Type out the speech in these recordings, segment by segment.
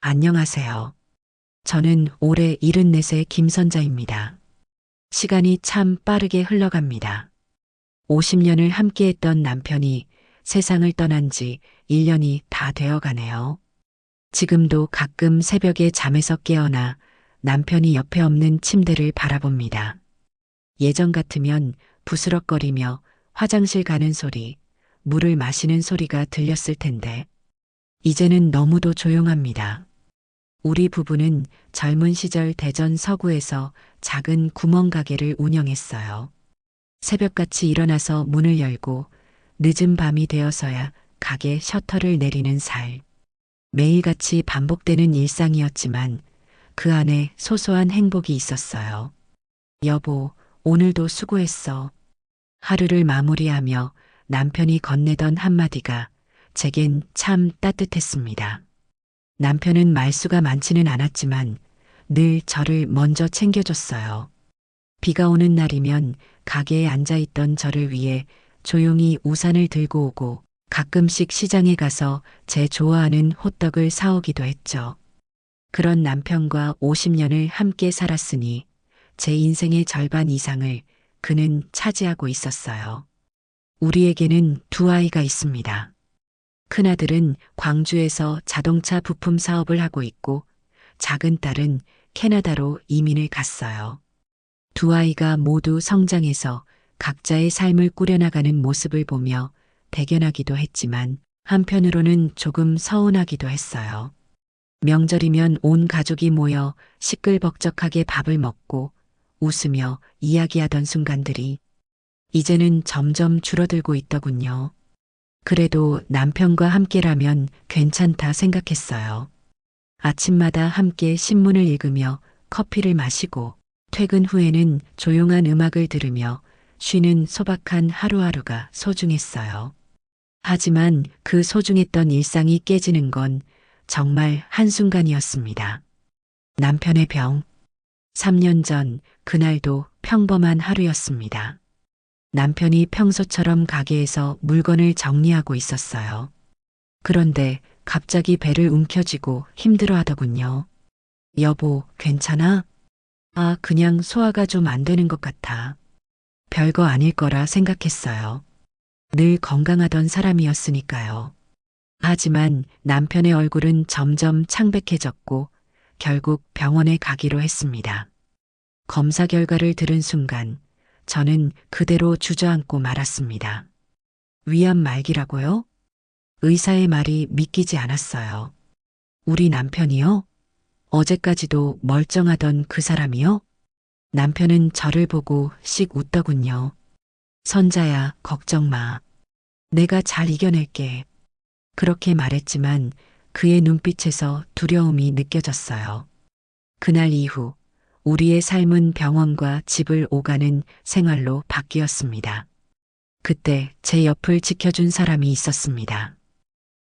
안녕하세요. 저는 올해 74세 김선자입니다. 시간이 참 빠르게 흘러갑니다. 50년을 함께했던 남편이 세상을 떠난 지 1년이 다 되어 가네요. 지금도 가끔 새벽에 잠에서 깨어나 남편이 옆에 없는 침대를 바라봅니다. 예전 같으면 부스럭거리며 화장실 가는 소리, 물을 마시는 소리가 들렸을 텐데, 이제는 너무도 조용합니다. 우리 부부는 젊은 시절 대전 서구에서 작은 구멍가게를 운영했어요. 새벽같이 일어나서 문을 열고 늦은 밤이 되어서야 가게 셔터를 내리는 살. 매일같이 반복되는 일상이었지만 그 안에 소소한 행복이 있었어요. 여보, 오늘도 수고했어. 하루를 마무리하며 남편이 건네던 한마디가 제겐 참 따뜻했습니다. 남편은 말수가 많지는 않았지만 늘 저를 먼저 챙겨줬어요. 비가 오는 날이면 가게에 앉아있던 저를 위해 조용히 우산을 들고 오고 가끔씩 시장에 가서 제 좋아하는 호떡을 사오기도 했죠. 그런 남편과 50년을 함께 살았으니 제 인생의 절반 이상을 그는 차지하고 있었어요. 우리에게는 두 아이가 있습니다. 큰아들은 광주에서 자동차 부품 사업을 하고 있고 작은 딸은 캐나다로 이민을 갔어요. 두 아이가 모두 성장해서 각자의 삶을 꾸려나가는 모습을 보며 대견하기도 했지만 한편으로는 조금 서운하기도 했어요. 명절이면 온 가족이 모여 시끌벅적하게 밥을 먹고 웃으며 이야기하던 순간들이 이제는 점점 줄어들고 있더군요. 그래도 남편과 함께라면 괜찮다 생각했어요. 아침마다 함께 신문을 읽으며 커피를 마시고 퇴근 후에는 조용한 음악을 들으며 쉬는 소박한 하루하루가 소중했어요. 하지만 그 소중했던 일상이 깨지는 건 정말 한순간이었습니다. 남편의 병. 3년 전 그날도 평범한 하루였습니다. 남편이 평소처럼 가게에서 물건을 정리하고 있었어요. 그런데 갑자기 배를 움켜쥐고 힘들어 하더군요. 여보, 괜찮아? 아, 그냥 소화가 좀 안 되는 것 같아. 별거 아닐 거라 생각했어요. 늘 건강하던 사람이었으니까요. 하지만 남편의 얼굴은 점점 창백해졌고 결국 병원에 가기로 했습니다. 검사 결과를 들은 순간 저는 그대로 주저앉고 말았습니다. 위암 말기라고요? 의사의 말이 믿기지 않았어요. 우리 남편이요? 어제까지도 멀쩡하던 그 사람이요? 남편은 저를 보고 씩 웃더군요. 선자야, 걱정 마. 내가 잘 이겨낼게. 그렇게 말했지만 그의 눈빛에서 두려움이 느껴졌어요. 그날 이후 우리의 삶은 병원과 집을 오가는 생활로 바뀌었습니다. 그때 제 옆을 지켜준 사람이 있었습니다.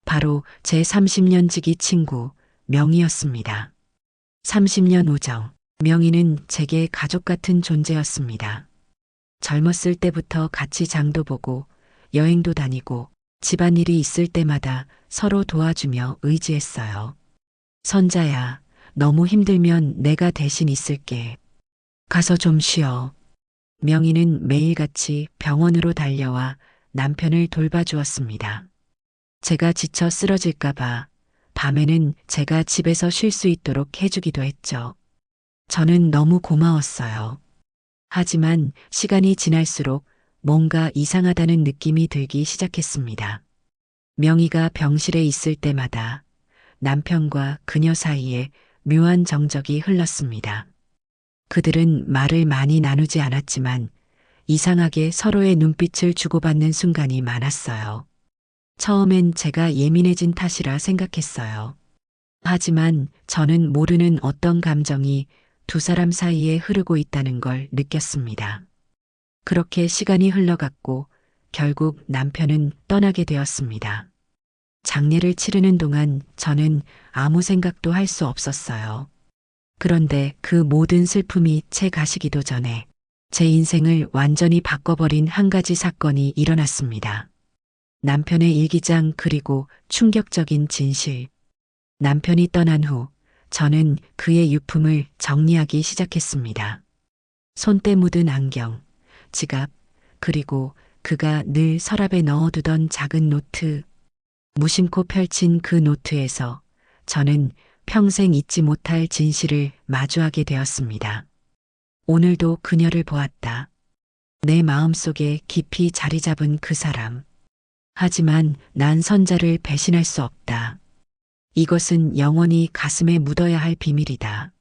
바로 제 30년 지기 친구 명희였습니다. 30년 우정. 명희는 제게 가족 같은 존재였습니다. 젊었을 때부터 같이 장도 보고 여행도 다니고 집안일이 있을 때마다 서로 도와주며 의지했어요. 선자야, 너무 힘들면 내가 대신 있을게. 가서 좀 쉬어. 명희는 매일같이 병원으로 달려와 남편을 돌봐주었습니다. 제가 지쳐 쓰러질까봐 밤에는 제가 집에서 쉴 수 있도록 해주기도 했죠. 저는 너무 고마웠어요. 하지만 시간이 지날수록 뭔가 이상하다는 느낌이 들기 시작했습니다. 명희가 병실에 있을 때마다 남편과 그녀 사이에 묘한 정적이 흘렀습니다. 그들은 말을 많이 나누지 않았지만 이상하게 서로의 눈빛을 주고받는 순간이 많았어요. 처음엔 제가 예민해진 탓이라 생각했어요. 하지만 저는 모르는 어떤 감정이 두 사람 사이에 흐르고 있다는 걸 느꼈습니다. 그렇게 시간이 흘러갔고 결국 남편은 떠나게 되었습니다. 장례를 치르는 동안 저는 아무 생각도 할 수 없었어요. 그런데 그 모든 슬픔이 채 가시기도 전에 제 인생을 완전히 바꿔버린 한 가지 사건이 일어났습니다. 남편의 일기장 그리고 충격적인 진실. 남편이 떠난 후 저는 그의 유품을 정리하기 시작했습니다. 손때 묻은 안경, 지갑, 그리고 그가 늘 서랍에 넣어두던 작은 노트. 무심코 펼친 그 노트에서 저는 평생 잊지 못할 진실을 마주하게 되었습니다. 오늘도 그녀를 보았다. 내 마음속에 깊이 자리 잡은 그 사람. 하지만 난 선자를 배신할 수 없다. 이것은 영원히 가슴에 묻어야 할 비밀이다.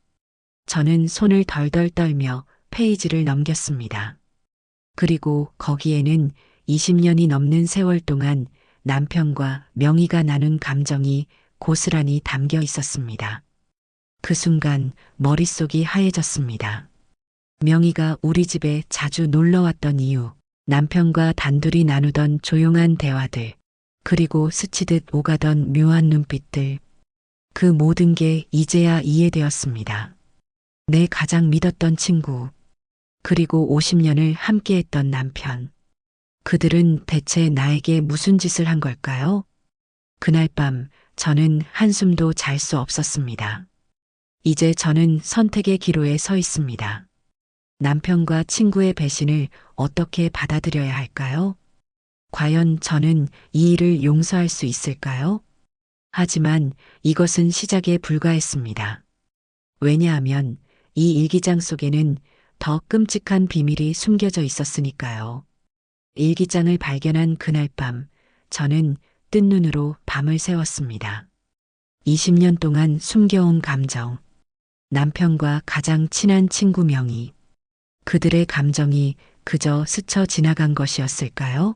저는 손을 덜덜 떨며 페이지를 넘겼습니다. 그리고 거기에는 20년이 넘는 세월 동안 남편과 명희가 나눈 감정이 고스란히 담겨 있었습니다. 그 순간 머릿속이 하얘졌습니다. 명희가 우리 집에 자주 놀러 왔던 이유, 남편과 단둘이 나누던 조용한 대화들, 그리고 스치듯 오가던 묘한 눈빛들, 그 모든 게 이제야 이해되었습니다. 내 가장 믿었던 친구, 그리고 50년을 함께했던 남편. 그들은 대체 나에게 무슨 짓을 한 걸까요? 그날 밤 저는 한숨도 잘 수 없었습니다. 이제 저는 선택의 기로에 서 있습니다. 남편과 친구의 배신을 어떻게 받아들여야 할까요? 과연 저는 이 일을 용서할 수 있을까요? 하지만 이것은 시작에 불과했습니다. 왜냐하면 이 일기장 속에는 더 끔찍한 비밀이 숨겨져 있었으니까요. 일기장을 발견한 그날 밤, 저는 뜬 눈으로 밤을 새웠습니다. 20년 동안 숨겨온 감정, 남편과 가장 친한 친구 명희, 그들의 감정이 그저 스쳐 지나간 것이었을까요?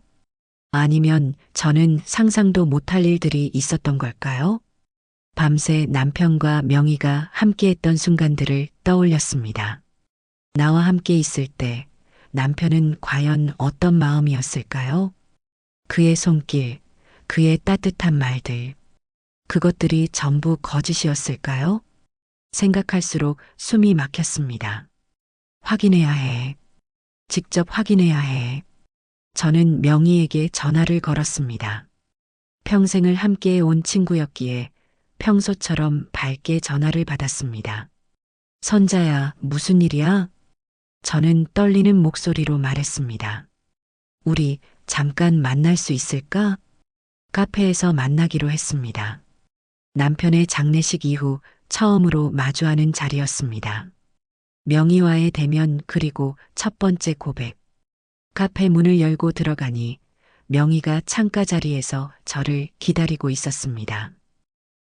아니면 저는 상상도 못할 일들이 있었던 걸까요? 밤새 남편과 명희가 함께했던 순간들을 떠올렸습니다. 나와 함께 있을 때 남편은 과연 어떤 마음이었을까요? 그의 손길, 그의 따뜻한 말들, 그것들이 전부 거짓이었을까요? 생각할수록 숨이 막혔습니다. 확인해야 해. 직접 확인해야 해. 저는 명희에게 전화를 걸었습니다. 평생을 함께해온 친구였기에 평소처럼 밝게 전화를 받았습니다. 선자야, 무슨 일이야? 저는 떨리는 목소리로 말했습니다. 우리 잠깐 만날 수 있을까? 카페에서 만나기로 했습니다. 남편의 장례식 이후 처음으로 마주하는 자리였습니다. 명희와의 대면 그리고 첫 번째 고백. 카페 문을 열고 들어가니 명희가 창가 자리에서 저를 기다리고 있었습니다.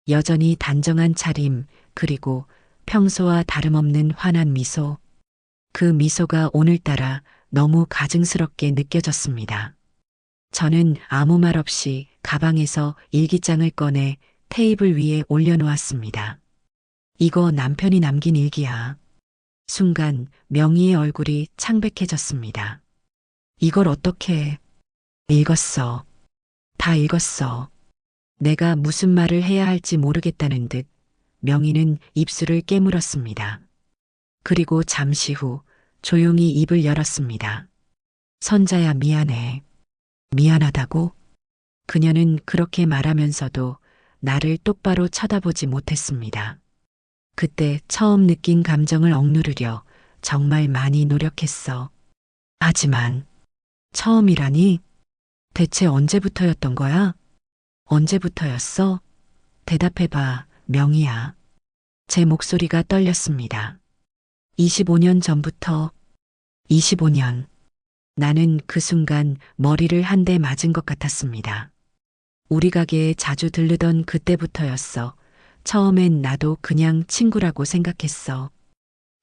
여전히 단정한 차림 그리고 평소와 다름없는 환한 미소. 그 미소가 오늘따라 너무 가증스럽게 느껴졌습니다. 저는 아무 말 없이 가방에서 일기장을 꺼내 테이블 위에 올려놓았습니다. 이거 남편이 남긴 일기야. 순간 명희의 얼굴이 창백해졌습니다. 이걸 어떻게 읽었어. 다 읽었어. 내가 무슨 말을 해야 할지 모르겠다는 듯 명희는 입술을 깨물었습니다. 그리고 잠시 후 조용히 입을 열었습니다. 선자야, 미안해. 미안하다고? 그녀는 그렇게 말하면서도 나를 똑바로 쳐다보지 못했습니다. 그때 처음 느낀 감정을 억누르려 정말 많이 노력했어. 하지만 처음이라니? 대체 언제부터였던 거야? 언제부터였어? 대답해봐, 명희야. 제 목소리가 떨렸습니다. 25년 전부터. 25년. 나는 그 순간 머리를 한 대 맞은 것 같았습니다. 우리 가게에 자주 들르던 그때부터였어. 처음엔 나도 그냥 친구라고 생각했어.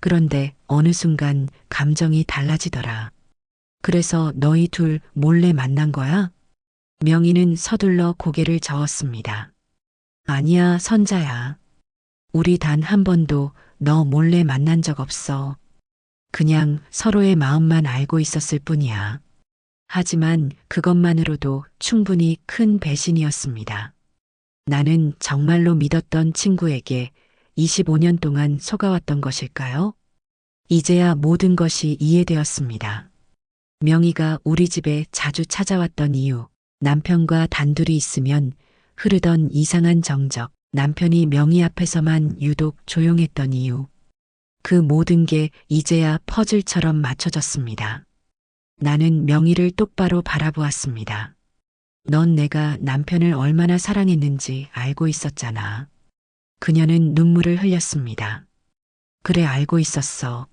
그런데 어느 순간 감정이 달라지더라. 그래서 너희 둘 몰래 만난 거야? 명희는 서둘러 고개를 저었습니다. 아니야, 선자야. 우리 단 한 번도 너 몰래 만난 적 없어. 그냥 서로의 마음만 알고 있었을 뿐이야. 하지만 그것만으로도 충분히 큰 배신이었습니다. 나는 정말로 믿었던 친구에게 25년 동안 속아왔던 것일까요? 이제야 모든 것이 이해되었습니다. 명희가 우리 집에 자주 찾아왔던 이유, 남편과 단둘이 있으면 흐르던 이상한 정적, 남편이 명희 앞에서만 유독 조용했던 이유. 그 모든 게 이제야 퍼즐처럼 맞춰졌습니다. 나는 명희를 똑바로 바라보았습니다. 넌 내가 남편을 얼마나 사랑했는지 알고 있었잖아. 그녀는 눈물을 흘렸습니다. 그래, 알고 있었어.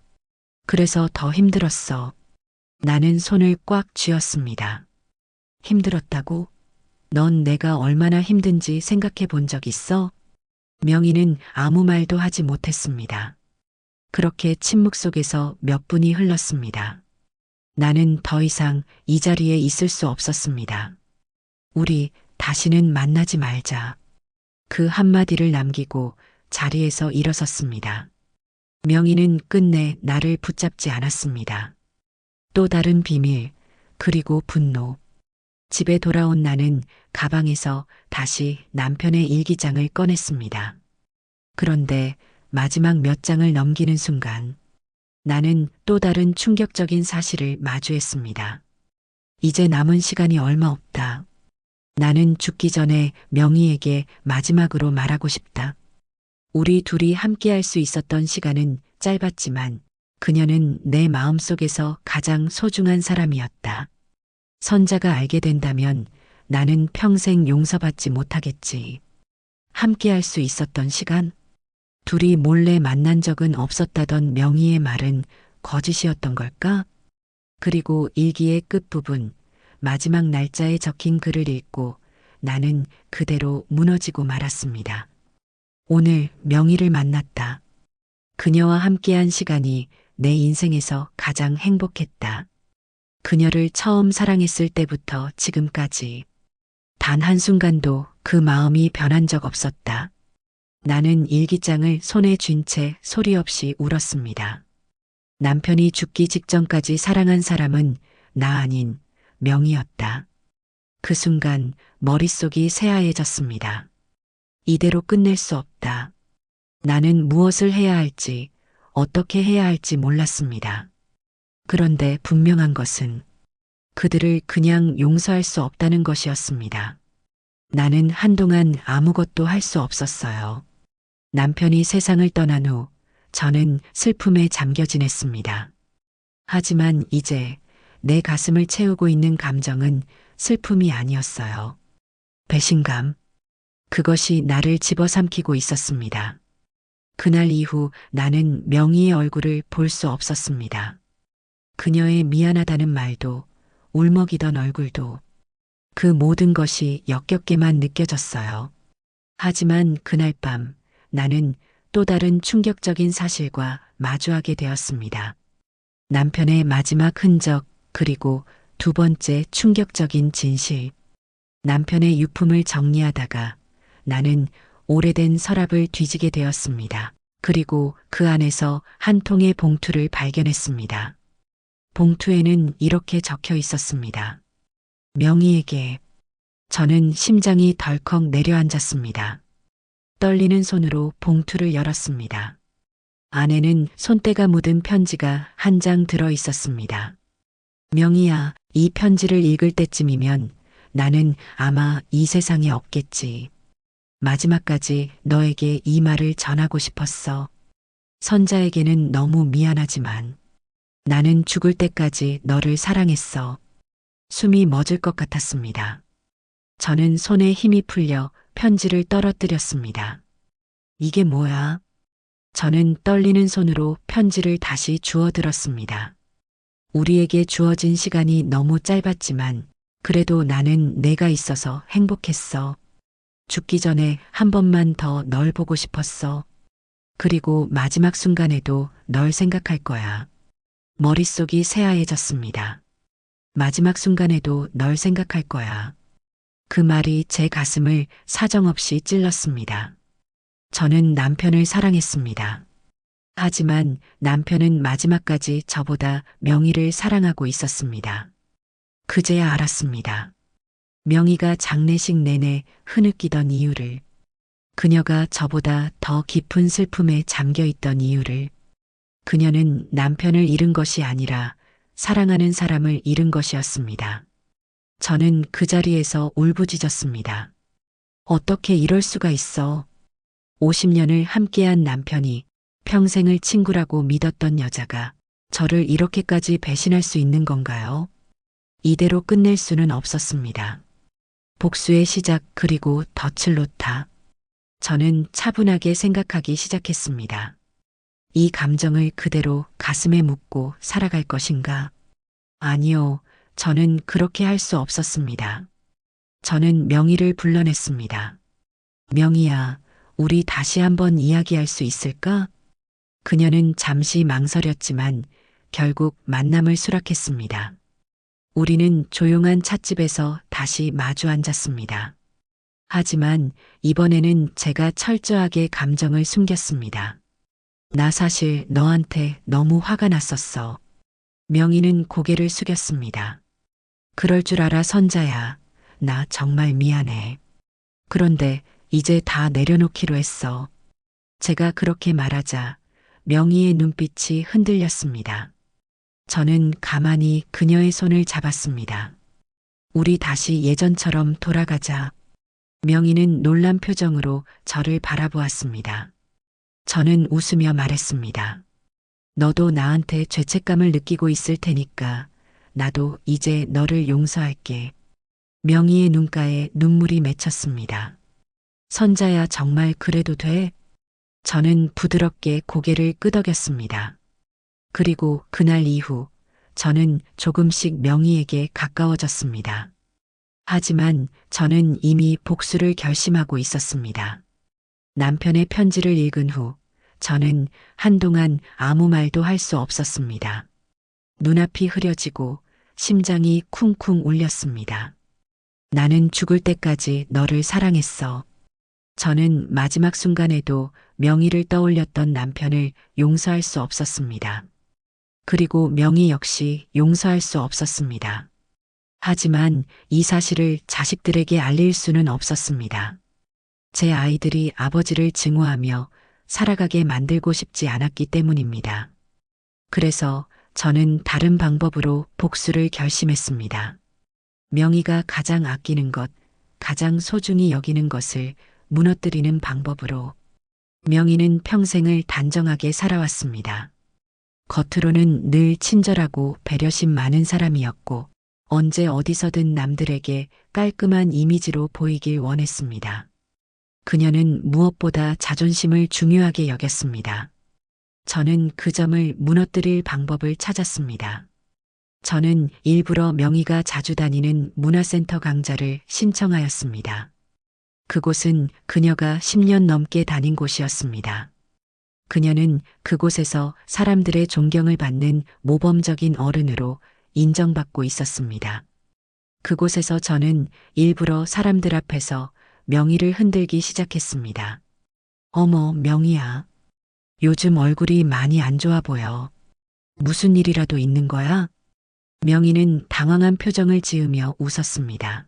그래서 더 힘들었어. 나는 손을 꽉 쥐었습니다. 힘들었다고? 넌 내가 얼마나 힘든지 생각해 본 적 있어? 명희는 아무 말도 하지 못했습니다. 그렇게 침묵 속에서 몇 분이 흘렀습니다. 나는 더 이상 이 자리에 있을 수 없었습니다. 우리 다시는 만나지 말자. 그 한마디를 남기고 자리에서 일어섰습니다. 명희는 끝내 나를 붙잡지 않았습니다. 또 다른 비밀, 그리고 분노. 집에 돌아온 나는 가방에서 다시 남편의 일기장을 꺼냈습니다. 그런데 마지막 몇 장을 넘기는 순간 나는 또 다른 충격적인 사실을 마주했습니다. 이제 남은 시간이 얼마 없다. 나는 죽기 전에 명희에게 마지막으로 말하고 싶다. 우리 둘이 함께할 수 있었던 시간은 짧았지만 그녀는 내 마음속에서 가장 소중한 사람이었다. 선자가 알게 된다면 나는 평생 용서받지 못하겠지. 함께할 수 있었던 시간? 둘이 몰래 만난 적은 없었다던 명희의 말은 거짓이었던 걸까? 그리고 일기의 끝부분, 마지막 날짜에 적힌 글을 읽고 나는 그대로 무너지고 말았습니다. 오늘 명희를 만났다. 그녀와 함께한 시간이 내 인생에서 가장 행복했다. 그녀를 처음 사랑했을 때부터 지금까지 단 한순간도 그 마음이 변한 적 없었다. 나는 일기장을 손에 쥔 채 소리 없이 울었습니다. 남편이 죽기 직전까지 사랑한 사람은 나 아닌 명희였다. 그 순간 머릿속이 새하얘졌습니다. 이대로 끝낼 수 없다. 나는 무엇을 해야 할지, 어떻게 해야 할지 몰랐습니다. 그런데 분명한 것은 그들을 그냥 용서할 수 없다는 것이었습니다. 나는 한동안 아무것도 할 수 없었어요. 남편이 세상을 떠난 후 저는 슬픔에 잠겨 지냈습니다. 하지만 이제 내 가슴을 채우고 있는 감정은 슬픔이 아니었어요. 배신감. 그것이 나를 집어삼키고 있었습니다. 그날 이후 나는 명희의 얼굴을 볼 수 없었습니다. 그녀의 미안하다는 말도, 울먹이던 얼굴도, 그 모든 것이 역겹게만 느껴졌어요. 하지만 그날 밤 나는 또 다른 충격적인 사실과 마주하게 되었습니다. 남편의 마지막 흔적, 그리고 두 번째 충격적인 진실. 남편의 유품을 정리하다가 나는 오래된 서랍을 뒤지게 되었습니다. 그리고 그 안에서 한 통의 봉투를 발견했습니다. 봉투에는 이렇게 적혀 있었습니다. 명희에게. 저는 심장이 덜컥 내려앉았습니다. 떨리는 손으로 봉투를 열었습니다. 안에는 손때가 묻은 편지가 한 장 들어 있었습니다. 명희야, 이 편지를 읽을 때쯤이면 나는 아마 이 세상에 없겠지. 마지막까지 너에게 이 말을 전하고 싶었어. 선자에게는 너무 미안하지만 나는 죽을 때까지 너를 사랑했어. 숨이 멎을 것 같았습니다. 저는 손에 힘이 풀려 편지를 떨어뜨렸습니다. 이게 뭐야? 저는 떨리는 손으로 편지를 다시 주워들었습니다. 우리에게 주어진 시간이 너무 짧았지만 그래도 나는 내가 있어서 행복했어. 죽기 전에 한 번만 더 널 보고 싶었어. 그리고 마지막 순간에도 널 생각할 거야. 머릿속이 새하얘졌습니다. 마지막 순간에도 널 생각할 거야. 그 말이 제 가슴을 사정없이 찔렀습니다. 저는 남편을 사랑했습니다. 하지만 남편은 마지막까지 저보다 명희를 사랑하고 있었습니다. 그제야 알았습니다. 명희가 장례식 내내 흐느끼던 이유를, 그녀가 저보다 더 깊은 슬픔에 잠겨 있던 이유를. 그녀는 남편을 잃은 것이 아니라 사랑하는 사람을 잃은 것이었습니다. 저는 그 자리에서 울부짖었습니다. 어떻게 이럴 수가 있어? 50년을 함께한 남편이 평생을 친구라고 믿었던 여자가 저를 이렇게까지 배신할 수 있는 건가요? 이대로 끝낼 수는 없었습니다. 복수의 시작 그리고 덫을 놓다. 저는 차분하게 생각하기 시작했습니다. 이 감정을 그대로 가슴에 묻고 살아갈 것인가? 아니요, 저는 그렇게 할 수 없었습니다. 저는 명희를 불러냈습니다. 명희야, 우리 다시 한번 이야기할 수 있을까? 그녀는 잠시 망설였지만 결국 만남을 수락했습니다. 우리는 조용한 찻집에서 다시 마주 앉았습니다. 하지만 이번에는 제가 철저하게 감정을 숨겼습니다. 나 사실 너한테 너무 화가 났었어. 명희는 고개를 숙였습니다. 그럴 줄 알아 선자야. 나 정말 미안해. 그런데 이제 다 내려놓기로 했어. 제가 그렇게 말하자 명희의 눈빛이 흔들렸습니다. 저는 가만히 그녀의 손을 잡았습니다. 우리 다시 예전처럼 돌아가자. 명희는 놀란 표정으로 저를 바라보았습니다. 저는 웃으며 말했습니다. 너도 나한테 죄책감을 느끼고 있을 테니까 나도 이제 너를 용서할게. 명희의 눈가에 눈물이 맺혔습니다. 선자야 정말 그래도 돼? 저는 부드럽게 고개를 끄덕였습니다. 그리고 그날 이후 저는 조금씩 명희에게 가까워졌습니다. 하지만 저는 이미 복수를 결심하고 있었습니다. 남편의 편지를 읽은 후 저는 한동안 아무 말도 할 수 없었습니다. 눈앞이 흐려지고 심장이 쿵쿵 울렸습니다. 나는 죽을 때까지 너를 사랑했어. 저는 마지막 순간에도 명희를 떠올렸던 남편을 용서할 수 없었습니다. 그리고 명희 역시 용서할 수 없었습니다. 하지만 이 사실을 자식들에게 알릴 수는 없었습니다. 제 아이들이 아버지를 증오하며 살아가게 만들고 싶지 않았기 때문입니다. 그래서 저는 다른 방법으로 복수를 결심했습니다. 명희가 가장 아끼는 것, 가장 소중히 여기는 것을 무너뜨리는 방법으로. 명희는 평생을 단정하게 살아왔습니다. 겉으로는 늘 친절하고 배려심 많은 사람이었고 언제 어디서든 남들에게 깔끔한 이미지로 보이길 원했습니다. 그녀는 무엇보다 자존심을 중요하게 여겼습니다. 저는 그 점을 무너뜨릴 방법을 찾았습니다. 저는 일부러 명희가 자주 다니는 문화센터 강좌를 신청하였습니다. 그곳은 그녀가 10년 넘게 다닌 곳이었습니다. 그녀는 그곳에서 사람들의 존경을 받는 모범적인 어른으로 인정받고 있었습니다. 그곳에서 저는 일부러 사람들 앞에서 명희를 흔들기 시작했습니다. 어머, 명희야. 요즘 얼굴이 많이 안 좋아 보여. 무슨 일이라도 있는 거야? 명희는 당황한 표정을 지으며 웃었습니다.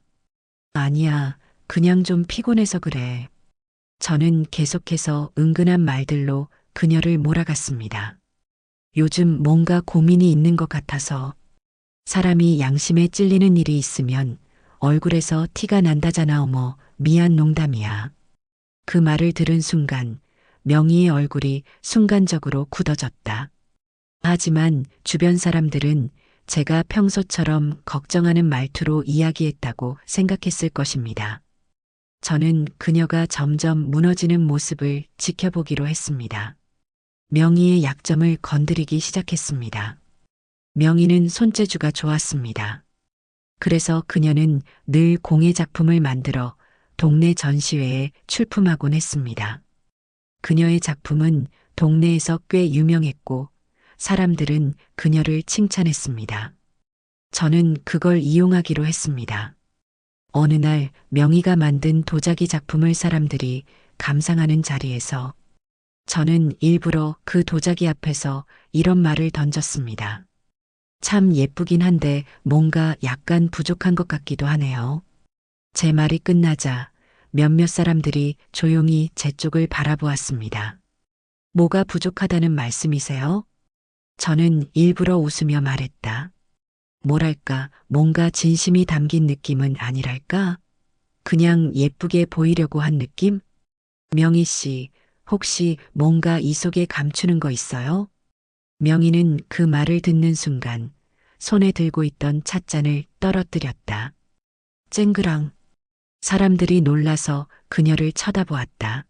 아니야, 그냥 좀 피곤해서 그래. 저는 계속해서 은근한 말들로 그녀를 몰아갔습니다. 요즘 뭔가 고민이 있는 것 같아서. 사람이 양심에 찔리는 일이 있으면 얼굴에서 티가 난다잖아. 어머, 미안, 농담이야. 그 말을 들은 순간 명희의 얼굴이 순간적으로 굳어졌다. 하지만 주변 사람들은 제가 평소처럼 걱정하는 말투로 이야기했다고 생각했을 것입니다. 저는 그녀가 점점 무너지는 모습을 지켜보기로 했습니다. 명희의 약점을 건드리기 시작했습니다. 명희는 손재주가 좋았습니다. 그래서 그녀는 늘 공예 작품을 만들어 동네 전시회에 출품하곤 했습니다. 그녀의 작품은 동네에서 꽤 유명했고 사람들은 그녀를 칭찬했습니다. 저는 그걸 이용하기로 했습니다. 어느 날 명희가 만든 도자기 작품을 사람들이 감상하는 자리에서 저는 일부러 그 도자기 앞에서 이런 말을 던졌습니다. 참 예쁘긴 한데 뭔가 약간 부족한 것 같기도 하네요. 제 말이 끝나자 몇몇 사람들이 조용히 제 쪽을 바라보았습니다. 뭐가 부족하다는 말씀이세요? 저는 일부러 웃으며 말했다. 뭐랄까, 뭔가 진심이 담긴 느낌은 아니랄까? 그냥 예쁘게 보이려고 한 느낌? 명희 씨, 혹시 뭔가 이 속에 감추는 거 있어요? 명희는 그 말을 듣는 순간 손에 들고 있던 찻잔을 떨어뜨렸다. 쨍그랑. 사람들이 놀라서 그녀를 쳐다보았다.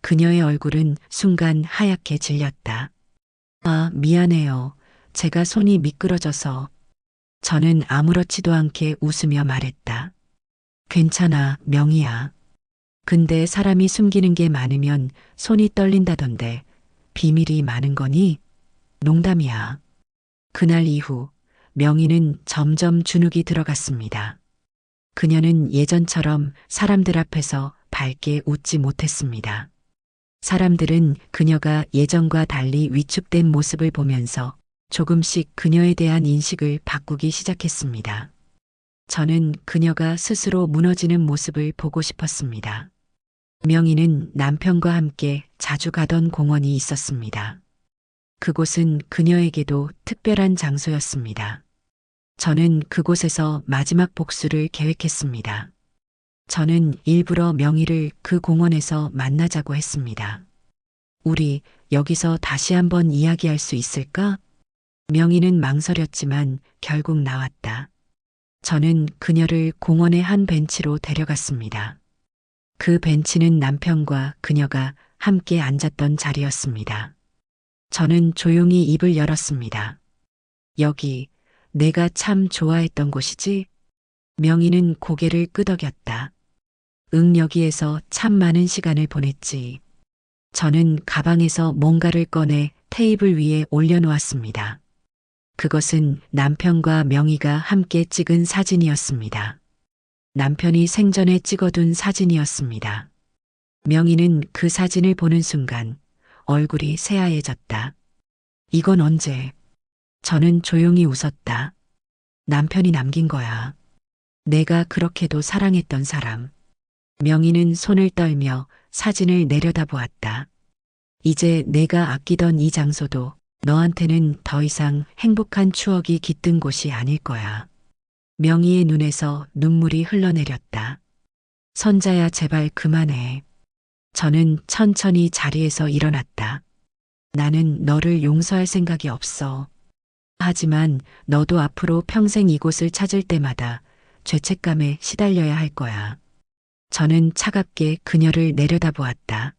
그녀의 얼굴은 순간 하얗게 질렸다. 아, 미안해요. 제가 손이 미끄러져서. 저는 아무렇지도 않게 웃으며 말했다. 괜찮아, 명희야. 근데 사람이 숨기는 게 많으면 손이 떨린다던데 비밀이 많은 거니? 농담이야. 그날 이후 명희는 점점 주눅이 들어갔습니다. 그녀는 예전처럼 사람들 앞에서 밝게 웃지 못했습니다. 사람들은 그녀가 예전과 달리 위축된 모습을 보면서 조금씩 그녀에 대한 인식을 바꾸기 시작했습니다. 저는 그녀가 스스로 무너지는 모습을 보고 싶었습니다. 명희는 남편과 함께 자주 가던 공원이 있었습니다. 그곳은 그녀에게도 특별한 장소였습니다. 저는 그곳에서 마지막 복수를 계획했습니다. 저는 일부러 명희를 그 공원에서 만나자고 했습니다. 우리 여기서 다시 한번 이야기할 수 있을까? 명희는 망설였지만 결국 나왔다. 저는 그녀를 공원의 한 벤치로 데려갔습니다. 그 벤치는 남편과 그녀가 함께 앉았던 자리였습니다. 저는 조용히 입을 열었습니다. 여기 내가 참 좋아했던 곳이지? 명희는 고개를 끄덕였다. 응, 여기에서 참 많은 시간을 보냈지. 저는 가방에서 뭔가를 꺼내 테이블 위에 올려놓았습니다. 그것은 남편과 명희가 함께 찍은 사진이었습니다. 남편이 생전에 찍어둔 사진이었습니다. 명희는 그 사진을 보는 순간 얼굴이 새하얘졌다. 이건 언제? 저는 조용히 웃었다. 남편이 남긴 거야. 내가 그렇게도 사랑했던 사람. 명희는 손을 떨며 사진을 내려다보았다. 이제 내가 아끼던 이 장소도 너한테는 더 이상 행복한 추억이 깃든 곳이 아닐 거야. 명희의 눈에서 눈물이 흘러내렸다. 선자야, 제발 그만해. 저는 천천히 자리에서 일어났다. 나는 너를 용서할 생각이 없어. 하지만 너도 앞으로 평생 이곳을 찾을 때마다 죄책감에 시달려야 할 거야. 저는 차갑게 그녀를 내려다보았다.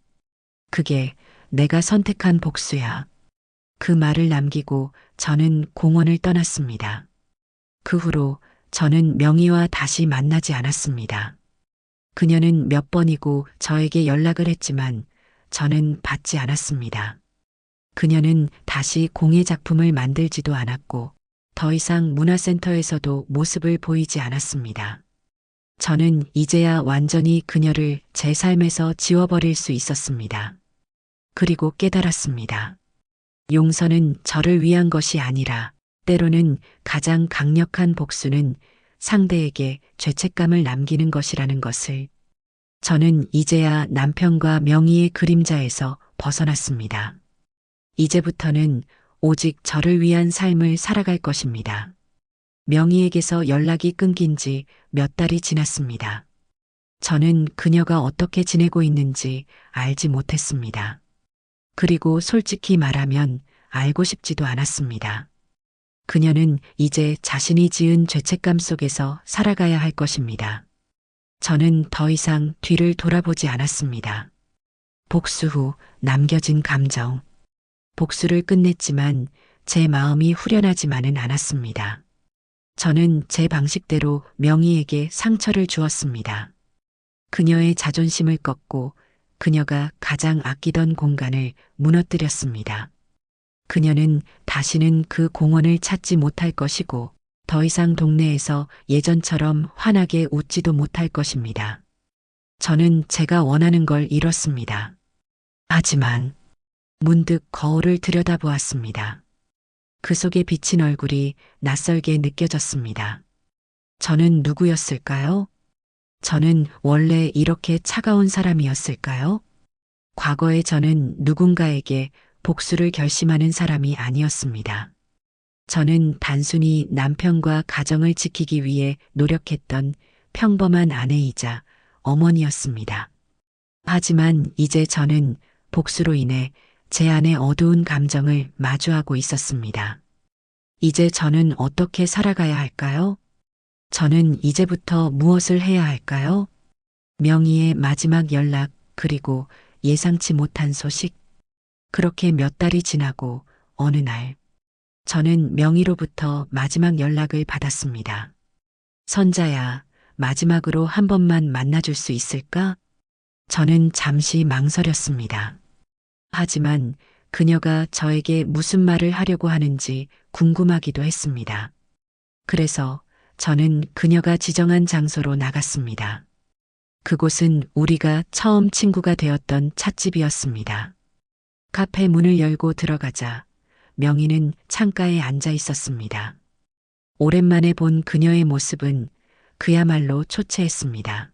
그게 내가 선택한 복수야. 그 말을 남기고 저는 공원을 떠났습니다. 그 후로 저는 명희와 다시 만나지 않았습니다. 그녀는 몇 번이고 저에게 연락을 했지만 저는 받지 않았습니다. 그녀는 다시 공예 작품을 만들지도 않았고 더 이상 문화센터에서도 모습을 보이지 않았습니다. 저는 이제야 완전히 그녀를 제 삶에서 지워버릴 수 있었습니다. 그리고 깨달았습니다. 용서는 저를 위한 것이 아니라 때로는 가장 강력한 복수는 상대에게 죄책감을 남기는 것이라는 것을. 저는 이제야 남편과 명희의 그림자에서 벗어났습니다. 이제부터는 오직 저를 위한 삶을 살아갈 것입니다. 명희에게서 연락이 끊긴 지 몇 달이 지났습니다. 저는 그녀가 어떻게 지내고 있는지 알지 못했습니다. 그리고 솔직히 말하면 알고 싶지도 않았습니다. 그녀는 이제 자신이 지은 죄책감 속에서 살아가야 할 것입니다. 저는 더 이상 뒤를 돌아보지 않았습니다. 복수 후 남겨진 감정. 복수를 끝냈지만 제 마음이 후련하지만은 않았습니다. 저는 제 방식대로 명희에게 상처를 주었습니다. 그녀의 자존심을 꺾고 그녀가 가장 아끼던 공간을 무너뜨렸습니다. 그녀는 다시는 그 공원을 찾지 못할 것이고 더 이상 동네에서 예전처럼 환하게 웃지도 못할 것입니다. 저는 제가 원하는 걸 잃었습니다. 하지만 문득 거울을 들여다보았습니다. 그 속에 비친 얼굴이 낯설게 느껴졌습니다. 저는 누구였을까요? 저는 원래 이렇게 차가운 사람이었을까요? 과거의 저는 누군가에게 복수를 결심하는 사람이 아니었습니다. 저는 단순히 남편과 가정을 지키기 위해 노력했던 평범한 아내이자 어머니였습니다. 하지만 이제 저는 복수로 인해 제 안에 어두운 감정을 마주하고 있었습니다. 이제 저는 어떻게 살아가야 할까요? 저는 이제부터 무엇을 해야 할까요? 명희의 마지막 연락, 그리고 예상치 못한 소식. 그렇게 몇 달이 지나고 어느 날, 저는 명희로부터 마지막 연락을 받았습니다. 선자야, 마지막으로 한 번만 만나줄 수 있을까? 저는 잠시 망설였습니다. 하지만 그녀가 저에게 무슨 말을 하려고 하는지 궁금하기도 했습니다. 그래서 저는 그녀가 지정한 장소로 나갔습니다. 그곳은 우리가 처음 친구가 되었던 찻집이었습니다. 카페 문을 열고 들어가자 명희는 창가에 앉아 있었습니다. 오랜만에 본 그녀의 모습은 그야말로 초췌했습니다.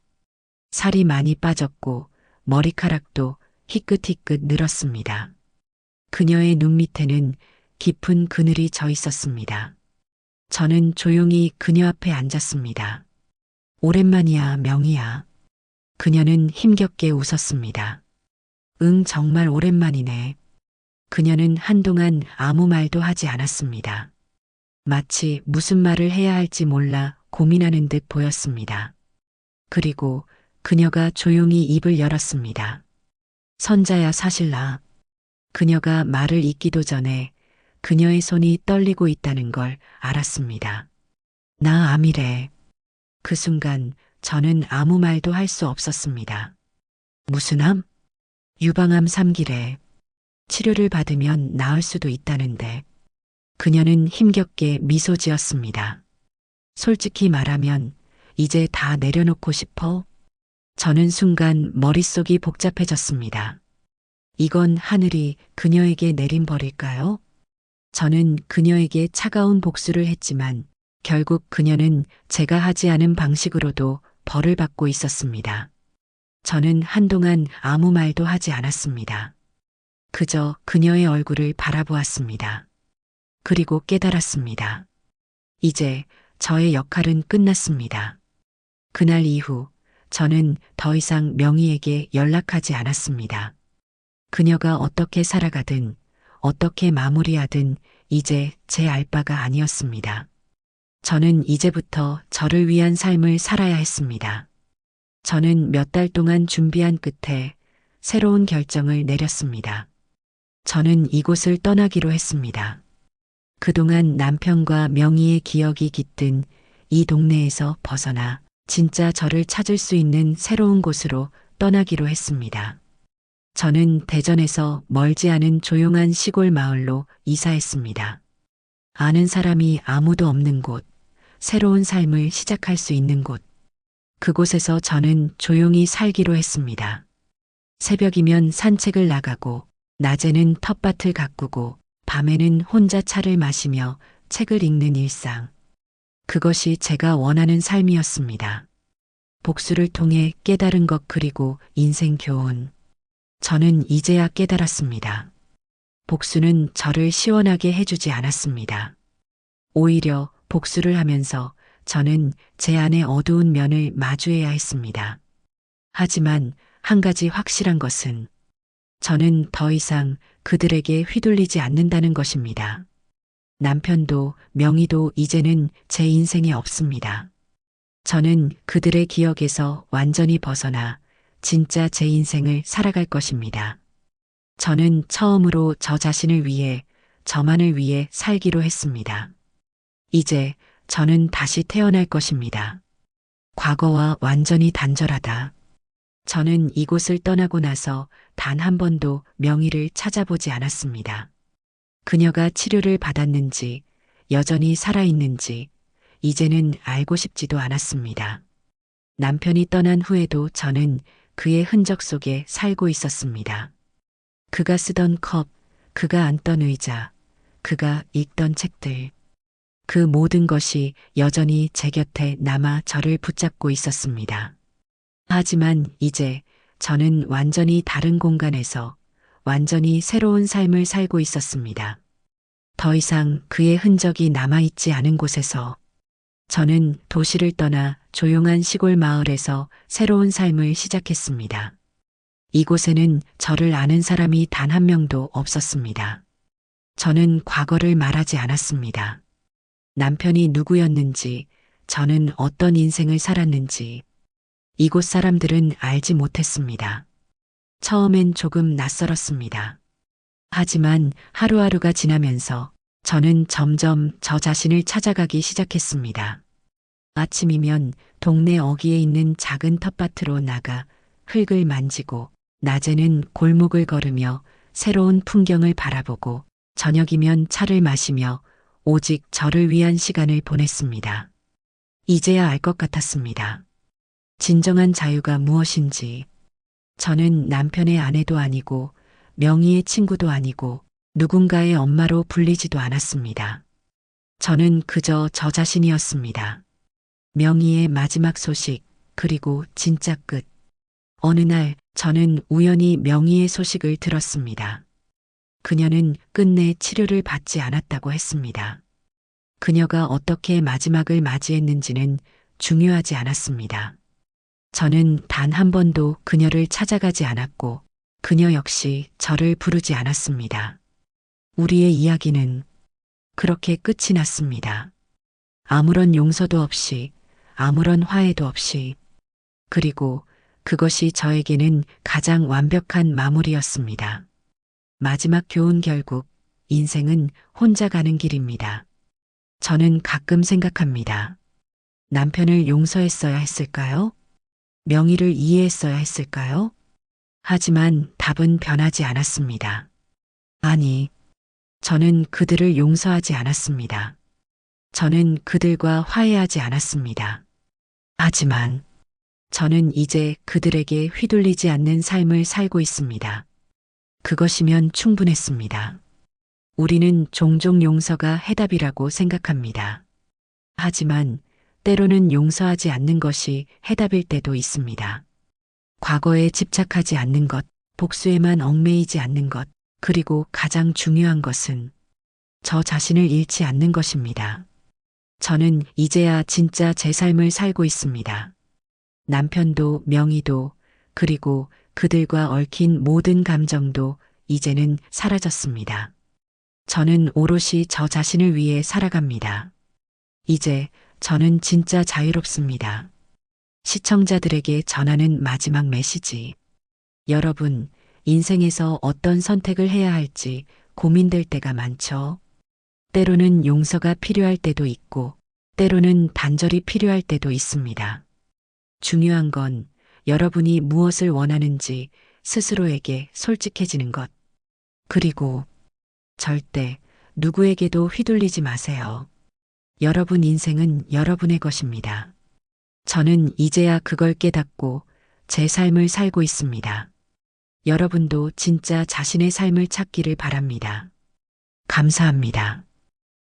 살이 많이 빠졌고 머리카락도 희끗희끗 늘었습니다. 그녀의 눈 밑에는 깊은 그늘이 져 있었습니다. 저는 조용히 그녀 앞에 앉았습니다. 오랜만이야, 명희야. 그녀는 힘겹게 웃었습니다. 응, 정말 오랜만이네. 그녀는 한동안 아무 말도 하지 않았습니다. 마치 무슨 말을 해야 할지 몰라 고민하는 듯 보였습니다. 그리고 그녀가 조용히 입을 열었습니다. 선자야, 사실 나. 그녀가 말을 잇기도 전에 그녀의 손이 떨리고 있다는 걸 알았습니다. 나 암이래. 그 순간 저는 아무 말도 할 수 없었습니다. 무슨 암? 유방암 3기래. 치료를 받으면 나을 수도 있다는데. 그녀는 힘겹게 미소 지었습니다. 솔직히 말하면 이제 다 내려놓고 싶어? 저는 순간 머릿속이 복잡해졌습니다. 이건 하늘이 그녀에게 내린 벌일까요? 저는 그녀에게 차가운 복수를 했지만 결국 그녀는 제가 하지 않은 방식으로도 벌을 받고 있었습니다. 저는 한동안 아무 말도 하지 않았습니다. 그저 그녀의 얼굴을 바라보았습니다. 그리고 깨달았습니다. 이제 저의 역할은 끝났습니다. 그날 이후 저는 더 이상 명희에게 연락하지 않았습니다. 그녀가 어떻게 살아가든 어떻게 마무리하든 이제 제 알 바가 아니었습니다. 저는 이제부터 저를 위한 삶을 살아야 했습니다. 저는 몇 달 동안 준비한 끝에 새로운 결정을 내렸습니다. 저는 이곳을 떠나기로 했습니다. 그동안 남편과 명희의 기억이 깃든 이 동네에서 벗어나 진짜 저를 찾을 수 있는 새로운 곳으로 떠나기로 했습니다. 저는 대전에서 멀지 않은 조용한 시골 마을로 이사했습니다. 아는 사람이 아무도 없는 곳, 새로운 삶을 시작할 수 있는 곳. 그곳에서 저는 조용히 살기로 했습니다. 새벽이면 산책을 나가고, 낮에는 텃밭을 가꾸고, 밤에는 혼자 차를 마시며 책을 읽는 일상. 그것이 제가 원하는 삶이었습니다. 복수를 통해 깨달은 것, 그리고 인생 교훈. 저는 이제야 깨달았습니다. 복수는 저를 시원하게 해주지 않았습니다. 오히려 복수를 하면서 저는 제 안의 어두운 면을 마주해야 했습니다. 하지만 한 가지 확실한 것은 저는 더 이상 그들에게 휘둘리지 않는다는 것입니다. 남편도 명희도 이제는 제 인생에 없습니다. 저는 그들의 기억에서 완전히 벗어나 진짜 제 인생을 살아갈 것입니다. 저는 처음으로 저 자신을 위해, 저만을 위해 살기로 했습니다. 이제 저는 다시 태어날 것입니다. 과거와 완전히 단절하다. 저는 이곳을 떠나고 나서 단 한 번도 명희를 찾아보지 않았습니다. 그녀가 치료를 받았는지, 여전히 살아있는지, 이제는 알고 싶지도 않았습니다. 남편이 떠난 후에도 저는 그의 흔적 속에 살고 있었습니다. 그가 쓰던 컵, 그가 앉던 의자, 그가 읽던 책들. 그 모든 것이 여전히 제 곁에 남아 저를 붙잡고 있었습니다. 하지만 이제 저는 완전히 다른 공간에서 완전히 새로운 삶을 살고 있었습니다. 더 이상 그의 흔적이 남아있지 않은 곳에서 저는 도시를 떠나 조용한 시골 마을에서 새로운 삶을 시작했습니다. 이곳에는 저를 아는 사람이 단 한 명도 없었습니다. 저는 과거를 말하지 않았습니다. 남편이 누구였는지, 저는 어떤 인생을 살았는지, 이곳 사람들은 알지 못했습니다. 처음엔 조금 낯설었습니다. 하지만 하루하루가 지나면서 저는 점점 저 자신을 찾아가기 시작했습니다. 아침이면 동네 어귀에 있는 작은 텃밭으로 나가 흙을 만지고, 낮에는 골목을 걸으며 새로운 풍경을 바라보고, 저녁이면 차를 마시며 오직 저를 위한 시간을 보냈습니다. 이제야 알 것 같았습니다. 진정한 자유가 무엇인지. 저는 남편의 아내도 아니고 명희의 친구도 아니고 누군가의 엄마로 불리지도 않았습니다. 저는 그저 저 자신이었습니다. 명희의 마지막 소식, 그리고 진짜 끝. 어느 날 저는 우연히 명희의 소식을 들었습니다. 그녀는 끝내 치료를 받지 않았다고 했습니다. 그녀가 어떻게 마지막을 맞이했는지는 중요하지 않았습니다. 저는 단 한 번도 그녀를 찾아가지 않았고 그녀 역시 저를 부르지 않았습니다. 우리의 이야기는 그렇게 끝이 났습니다. 아무런 용서도 없이, 아무런 화해도 없이. 그리고 그것이 저에게는 가장 완벽한 마무리였습니다. 마지막 교훈, 결국 인생은 혼자 가는 길입니다. 저는 가끔 생각합니다. 남편을 용서했어야 했을까요? 명희를 이해했어야 했을까요? 하지만 답은 변하지 않았습니다. 아니, 저는 그들을 용서하지 않았습니다. 저는 그들과 화해하지 않았습니다. 하지만 저는 이제 그들에게 휘둘리지 않는 삶을 살고 있습니다. 그것이면 충분했습니다. 우리는 종종 용서가 해답이라고 생각합니다. 하지만 때로는 용서하지 않는 것이 해답일 때도 있습니다. 과거에 집착하지 않는 것, 복수에만 얽매이지 않는 것, 그리고 가장 중요한 것은 저 자신을 잃지 않는 것입니다. 저는 이제야 진짜 제 삶을 살고 있습니다. 남편도 명희도, 그리고 그들과 얽힌 모든 감정도 이제는 사라졌습니다. 저는 오롯이 저 자신을 위해 살아갑니다. 이제 저는 진짜 자유롭습니다. 시청자들에게 전하는 마지막 메시지. 여러분, 인생에서 어떤 선택을 해야 할지 고민될 때가 많죠. 때로는 용서가 필요할 때도 있고, 때로는 단절이 필요할 때도 있습니다. 중요한 건 여러분이 무엇을 원하는지 스스로에게 솔직해지는 것. 그리고 절대 누구에게도 휘둘리지 마세요. 여러분 인생은 여러분의 것입니다. 저는 이제야 그걸 깨닫고 제 삶을 살고 있습니다. 여러분도 진짜 자신의 삶을 찾기를 바랍니다. 감사합니다.